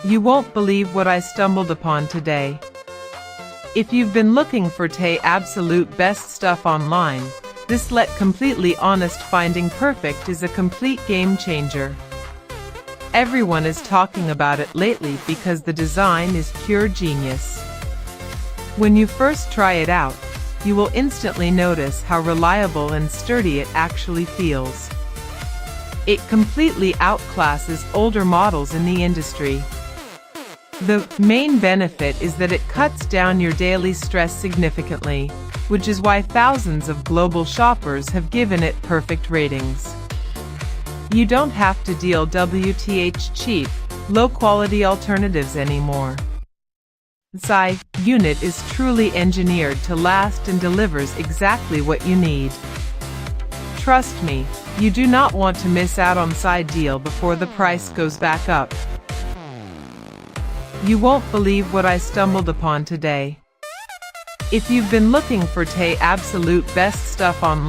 You won't believe what I stumbled upon today. If you've been looking for the absolute best stuff online, this let completely honest finding perfect is a complete game changer. Everyone is talking about it lately because the design is pure genius. When you first try it out, you will instantly notice how reliable and sturdy it actually feels. It completely outclasses older models in the industry. The main benefit is that it cuts down your daily stress significantly, which is why thousands of global shoppers have given it perfect ratings. You don't have to deal with cheap, low-quality alternatives anymore. This unit is truly engineered to last and delivers exactly what you need. Trust me, you do not want to miss out on this deal before the price goes back up. You won't believe what I stumbled upon today. If you've been looking for the absolute best stuff online,